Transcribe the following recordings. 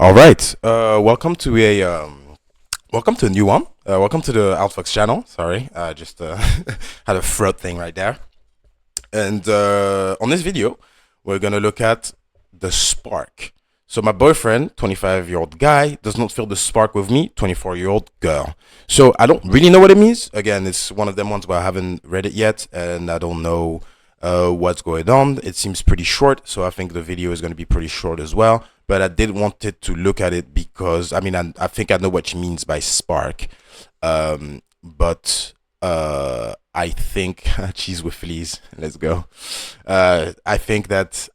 All right. Welcome to a new one. Welcome to the Outfox channel. Sorry, I just had a throat thing right there. And on this video, we're gonna look at the spark. So my boyfriend, 25-year-old guy, does not feel the spark with me, 24-year-old girl. So I don't really know what it means. Again, it's one of them ones where I haven't read it yet, and I don't know what's going on. It seems pretty short, so I think the video is going to be pretty short as well. But I did want it to look at it because I think I know what she means by spark. But I think cheese with fleas. Let's go. I think that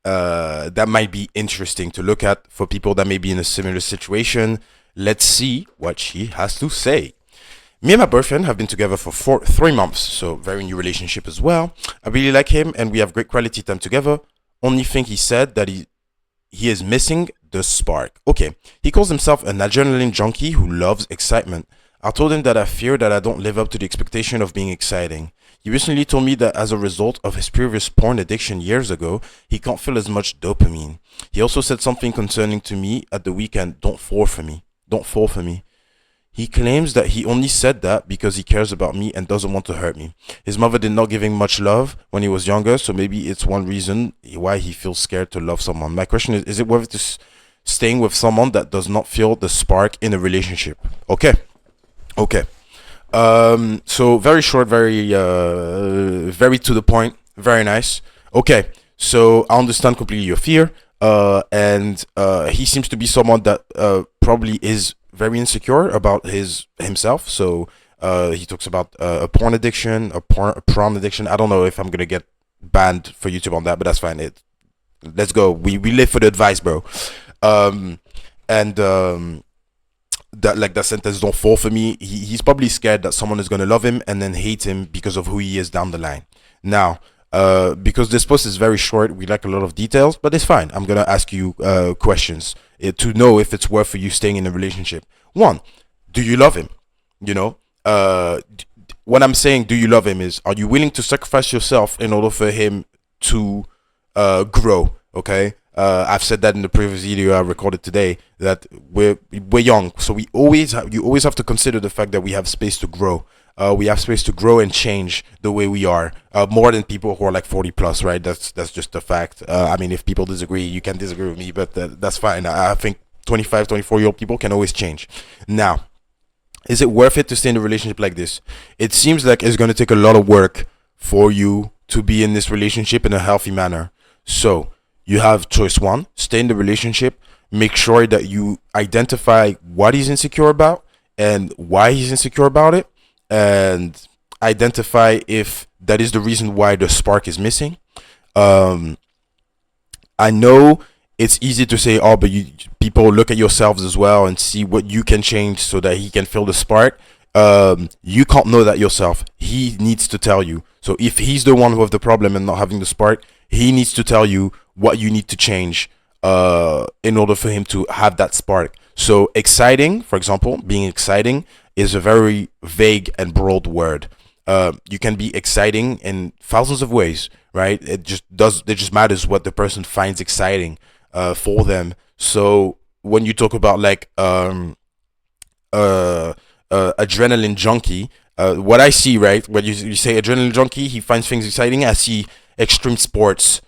that might be interesting to look at for people that may be in a similar situation. Let's see what she has to say. Me and my boyfriend have been together for 3 months, so very new relationship as well. I really like him and we have great quality time together. Only thing he said that he is missing the spark. Okay, he calls himself an adrenaline junkie who loves excitement. I told him that I fear that I don't live up to the expectation of being exciting. He recently told me that as a result of his previous porn addiction years ago, he can't feel as much dopamine. He also said something concerning to me at the weekend, don't fall for me. Don't fall for me. He claims that he only said that because he cares about me and doesn't want to hurt me. His mother did not give him much love when he was younger, so maybe it's one reason why he feels scared to love someone. My question is it worth it staying with someone that does not feel the spark in a relationship? Okay. So very short, very to the point, very nice. Okay, so I understand completely your fear, and he seems to be someone that probably is very insecure about himself. So he talks about a porn addiction, a prom addiction. I don't know if I'm gonna get banned for YouTube on that, but that's fine. Let's go. We live for the advice, bro. That sentence, don't fall for me. He's probably scared that someone is gonna love him and then hate him because of who he is down the line. Now, because this post is very short, we like a lot of details, but it's fine. I'm gonna ask you questions to know if it's worth for you staying in a relationship. One, do you love him? You know, what I'm saying, do you love him, is are you willing to sacrifice yourself in order for him to grow? Okay. I've said that in the previous video I recorded today, that we're young, so you always have to consider the fact that we have space to grow. We have space to grow and change the way we are, more than people who are like 40 plus, right? That's just a fact. I mean, if people disagree, you can disagree with me, but that's fine. I think 25, 24-year-old people can always change. Now, is it worth it to stay in a relationship like this? It seems like it's going to take a lot of work for you to be in this relationship in a healthy manner. So you have choice one: stay in the relationship, make sure that you identify what he's insecure about and why he's insecure about it, and identify if that is the reason why the spark is missing. I know it's easy to say, oh, but people look at yourselves as well and see what you can change so that he can feel the spark. You can't know that yourself. He needs to tell you. So if he's the one with the problem and not having the spark, he needs to tell you what you need to change in order for him to have that spark. So exciting, for example, being exciting is a very vague and broad word. You can be exciting in thousands of ways, right? It just matters what the person finds exciting for them. So when you talk about like adrenaline junkie, what I see, right, when you say adrenaline junkie, he finds things exciting. I see extreme sports,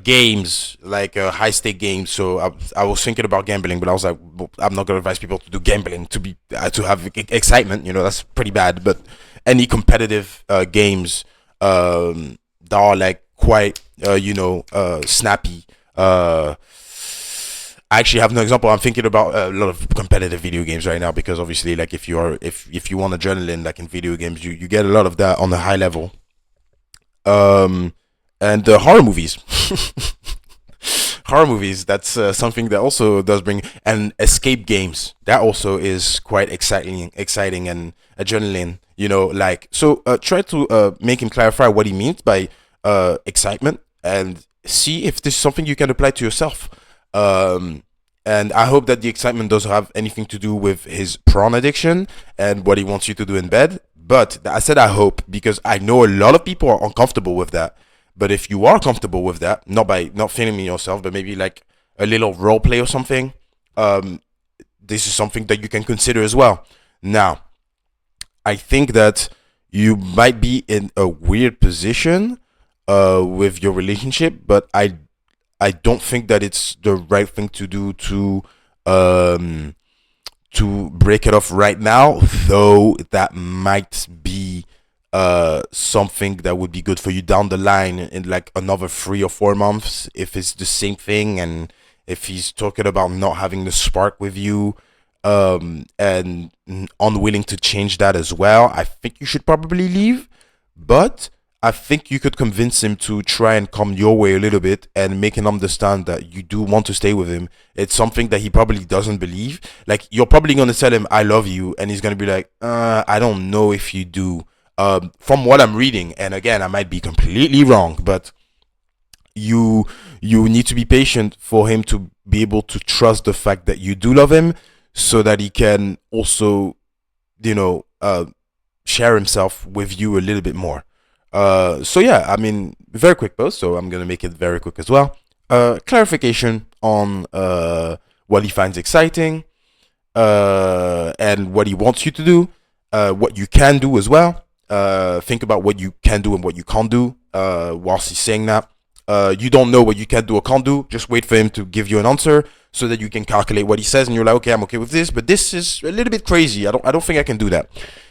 games, like high stake games. So I was thinking about gambling, but I was like, well, I'm not gonna advise people to do gambling to have excitement. You know, that's pretty bad. But any competitive games that are like quite snappy. I actually have no example. I'm thinking about a lot of competitive video games right now because obviously, like if you want adrenaline, like in video games, you get a lot of that on a high level. And horror movies. Horror movies, that's something that also does bring, and escape games, that also is quite exciting and adrenaline, you know, like, so try to make him clarify what he means by excitement and see if this is something you can apply to yourself. And I hope that the excitement doesn't have anything to do with his prawn addiction and what he wants you to do in bed. But I said I hope because I know a lot of people are uncomfortable with that. But if you are comfortable with that, not by not filming yourself, but maybe like a little role play or something, this is something that you can consider as well. Now, I think that you might be in a weird position with your relationship, but I don't think that it's the right thing to do um to break it off right now, though that might be something that would be good for you down the line in like another 3 or 4 months if it's the same thing, and if he's talking about not having the spark with you, and unwilling to change that as well. I think you should probably leave, but I think you could convince him to try and come your way a little bit and make him understand that you do want to stay with him. It's something that he probably doesn't believe. Like, you're probably gonna tell him I love you, and he's gonna be like, I don't know if you do. From what I'm reading, and again, I might be completely wrong, but you you need to be patient for him to be able to trust the fact that you do love him, so that he can also, you know, share himself with you a little bit more. So yeah, I mean, very quick post, so I'm gonna make it very quick as well. Clarification on what he finds exciting, and what he wants you to do, what you can do as well. Think about what you can do and what you can't do whilst he's saying that. You don't know what you can do or can't do. Just wait for him to give you an answer so that you can calculate what he says, and you're like, okay, I'm okay with this, but this is a little bit crazy. I don't think I can do that.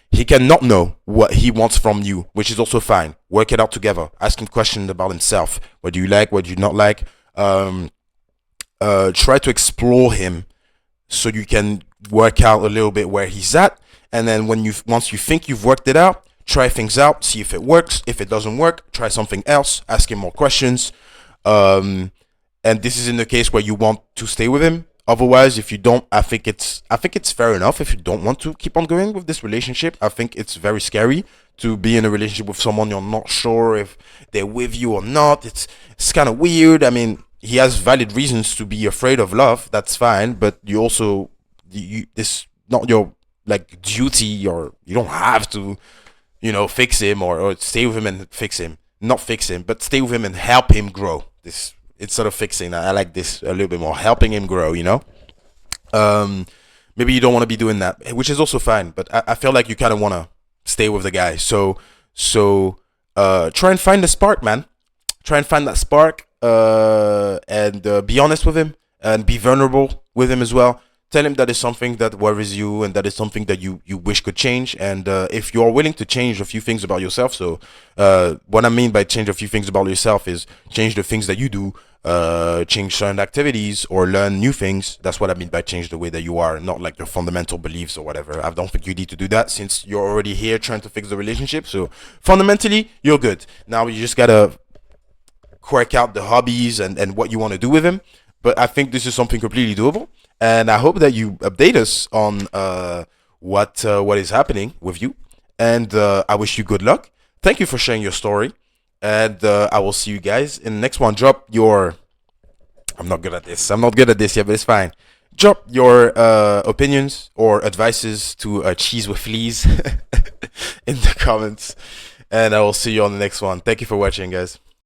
He cannot know what he wants from you, which is also fine. Work it out together. Ask him questions about himself. What do you like? What do you not like? Try to explore him so you can work out a little bit where he's at. And then once you think you've worked it out, try things out, see if it works. If it doesn't work, try something else. Ask him more questions. And this is in the case where you want to stay with him. Otherwise, if you don't, I think it's fair enough if you don't want to keep on going with this relationship. I think it's very scary to be in a relationship with someone you're not sure if they're with you or not. It's kind of weird. I mean, he has valid reasons to be afraid of love. That's fine, but you also this not your like duty, or you don't have to, fix him or stay with him and fix him. Not fix him, but stay with him and help him grow. This instead of fixing. I like this a little bit more. Helping him grow. Maybe you don't want to be doing that, which is also fine. But I feel like you kind of want to stay with the guy. So try and find the spark, man. Try and find that spark, and be honest with him and be vulnerable with him as well. Tell him that is something that worries you and that is something that you wish could change. And if you're willing to change a few things about yourself, so what I mean by change a few things about yourself is change the things that you do, change certain activities or learn new things. That's what I mean by change the way that you are, not like your fundamental beliefs or whatever. I don't think you need to do that since you're already here trying to fix the relationship. So fundamentally, you're good. Now you just gotta work out the hobbies and what you want to do with him. But I think this is something completely doable. And I hope that you update us on what is happening with you. And I wish you good luck. Thank you for sharing your story. And I will see you guys in the next one. I'm not good at this. I'm not good at this yet, but it's fine. Drop your opinions or advices to Cheese with Fleas in the comments. And I will see you on the next one. Thank you for watching, guys.